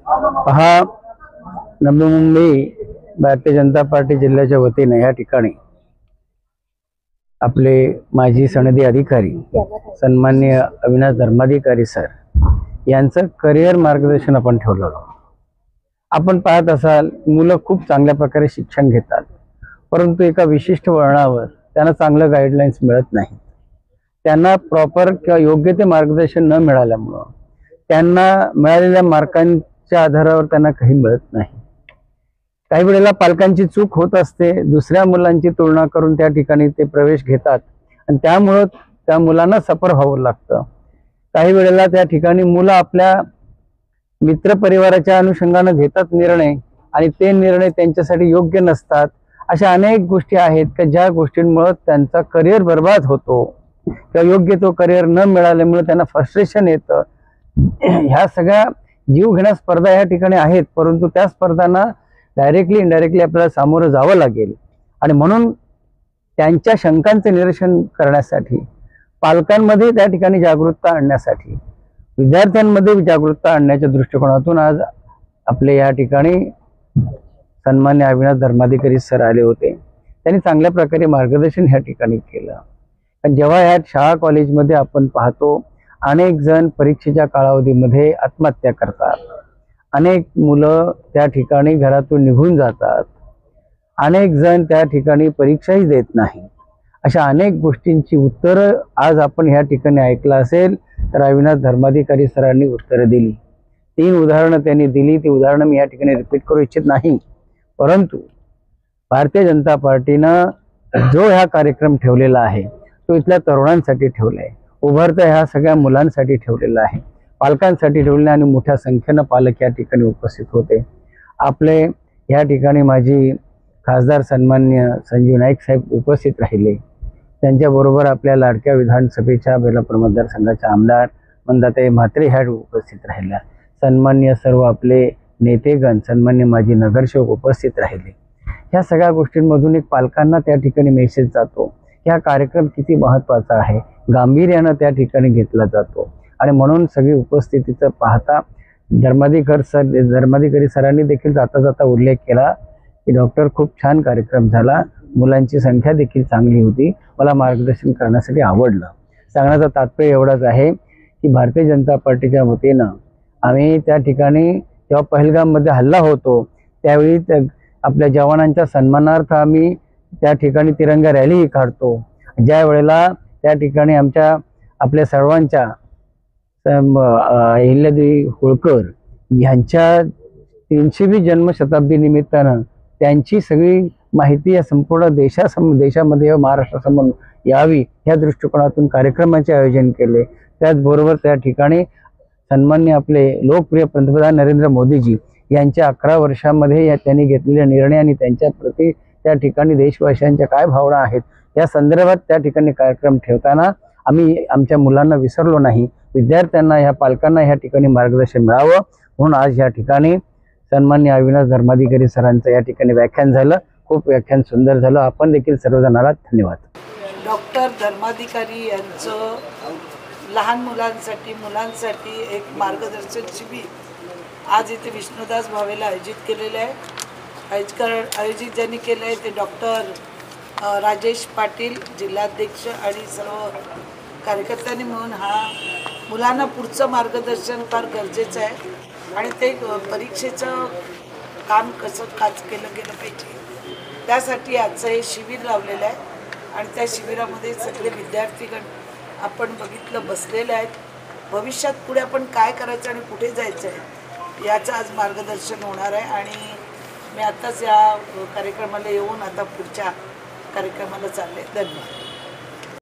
पहा, नवी मुंबई भारतीय जनता पार्टी जिल्ह्याच्या वतीने या ठिकाणी आपले माजी सनदी अधिकारी सन्माननीय अविनाश धर्माधिकारी सर यांचं करिअर मार्गदर्शन आपण ठेवलं. आपण पाहत असाल, मुलं खूप चांगल्या प्रकारे शिक्षण घेतात, परंतु एका विशिष्ट वळणावर त्यांना चांगलं गाईडलाईन्स मिळत नाही. त्यांना प्रॉपर किंवा योग्य ते मार्गदर्शन न मिळाल्यामुळं त्यांना मिळालेल्या मार्कांच्या आधारावर त्यांना काही मिळत नाही. काही वेळेला पालकांची चूक होत असते, दुसऱ्या मुलांची तुलना करून त्या ठिकाणी ते प्रवेश घेतात आणि त्यामुळं त्या मुलांना सफर व्हावं लागतं. काही वेळेला त्या ठिकाणी मुलं आपल्या मित्रपरिवाराच्या अनुषंगानं घेतात निर्णय आणि ते निर्णय त्यांच्यासाठी योग्य नसतात. अशा अनेक गोष्टी आहेत की ज्या गोष्टींमुळे त्यांचा करिअर बर्बाद होतो किंवा योग्य तो करिअर न मिळाल्यामुळे त्यांना फ्रस्ट्रेशन येतं. ह्या सगळ्या जीवघेण्या स्पर्धा या ठिकाणी आहेत, परंतु त्या स्पर्धांना डायरेक्टली इनडायरेक्टली आपल्याला सामोरं जावं लागेल. आणि म्हणून त्यांच्या शंकांचे निरसन करण्यासाठी, पालकांमध्ये त्या ठिकाणी जागरूकता आणण्यासाठी, विद्यार्थ्यांमध्ये जागरूकता आणण्याच्या दृष्टिकोनातून आज आपले या ठिकाणी सन्मान्य अविनाश धर्माधिकारी सर आले होते. त्यांनी चांगल्या प्रकारे मार्गदर्शन ह्या ठिकाणी केलं. जेव्हा ह्या शाळा कॉलेजमध्ये आपण पाहतो, अनेक जण परीक्षेच्या कालावधीमध्ये आत्महत्या करतात, अनेक मुलं त्या ठिकाणी घरातून निघून जातात, अनेक जण त्या ठिकाणी परीक्षाही देत नाही. अशा अनेक गोष्टींची उत्तरं आज आपण ह्या ठिकाणी ऐकलं असेल तर अविनाश धर्माधिकारी सरांनी उत्तरं दिली. 3 उदाहरणं त्यांनी दिली. ती उदाहरणं मी या ठिकाणी रिपीट करू इच्छित नाही, परंतु भारतीय जनता पार्टीनं जो हा कार्यक्रम ठेवलेला आहे तो इथल्या तरुणांसाठी ठेवला आहे, उभरत्या ह्या सगळ्या मुलांसाठी ठेवलेला आहे, पालकांसाठी ठेवले आणि मोठ्या संख्येनं पालक या ठिकाणी उपस्थित होते. आपले या ठिकाणी माजी खासदार सन्मान्य संजीव नाईक साहेब उपस्थित राहिले. त्यांच्याबरोबर आपल्या लाडक्या विधानसभेच्या बेलापूर मतदारसंघाच्या आमदार मंदाताई म्हात्रे ह्या उपस्थित राहिल्या. सन्मान्य सर्व आपले नेतेगण, सन्मान्य माजी नगरसेवक उपस्थित राहिले. ह्या सगळ्या गोष्टींमधून एक पालकांना त्या ठिकाणी मेसेज जातो की हा कार्यक्रम किती महत्त्वाचा आहे, गांभीर्यानं त्या ठिकाणी घेतला जातो. आणि म्हणून सगळी उपस्थितीचं पाहता धर्माधिकारी सरांनी देखील जाता जाता उल्लेख केला की डॉक्टर, खूप छान कार्यक्रम झाला, मुलांची संख्या देखील चांगली होती, मला मार्गदर्शन करण्यासाठी आवडलं. सांगण्याचं तात्पर्य एवढंच आहे की भारतीय जनता पार्टीच्या वतीनं आम्ही त्या ठिकाणी जेव्हा पहलगाममध्ये हल्ला होतो त्यावेळी आपल्या जवानांच्या सन्मानार्थ आम्ही त्या ठिकाणी तिरंगा रॅलीही काढतो. ज्या वेळेला त्या ठिकाणी आपल्या सर्वांच्या अहिल्यादेवी होळकर यांच्या 300वी जन्मशताब्दी निमित्तानं त्यांची सगळी माहिती या संपूर्ण देशामध्ये महाराष्ट्रासमोर यावी ह्या दृष्टिकोनातून कार्यक्रमाचे आयोजन केले. त्याचबरोबर त्या ठिकाणी सन्मान्य आपले लोकप्रिय पंतप्रधान नरेंद्र मोदीजी यांच्या 11 वर्षामध्ये त्यांनी घेतलेले निर्णय आणि त्यांच्या प्रति त्या ठिकाणी देशवासियांच्या काय भावना आहेत या संदर्भात त्या ठिकाणी कार्यक्रम ठेवताना आम्ही आमच्या मुलांना विसरलो नाही. विद्यार्थ्यांना, ह्या पालकांना ह्या ठिकाणी मार्गदर्शन मिळावं म्हणून आज या ठिकाणी सन्मान्य अविनाश धर्माधिकारी सरांचं या ठिकाणी व्याख्यान झालं. खूप व्याख्यान सुंदर झालं. आपण देखील सर्वजणाला धन्यवाद. डॉक्टर धर्माधिकारी यांचं लहान मुलांसाठी एक मार्गदर्शन शिबिर आज इथे विष्णुदास भावेला आयोजित केलेलं आहे. आयोजित ज्यांनी केलं आहे ते डॉक्टर राजेश पाटील जिल्हाध्यक्ष आणि सर्व कार्यकर्त्यांनी मिळून हा मुलांना पुढचं मार्गदर्शन फार गरजेचं आहे आणि ते परीक्षेचं काम कसं केलं गेलं पाहिजे त्यासाठी आजचं हे शिबिर लावलेलं आहे. आणि त्या शिबिरामध्ये सगळे विद्यार्थीगण आपण बघितलं बसलेले आहेत. भविष्यात पुढे आपण काय करायचं आणि कुठे जायचं आहे याचं आज मार्गदर्शन होणार आहे. आणि मी आत्ताच या कार्यक्रमाला येऊन आता पुढच्या कार्यक्रमाला चालले. धन्यवाद.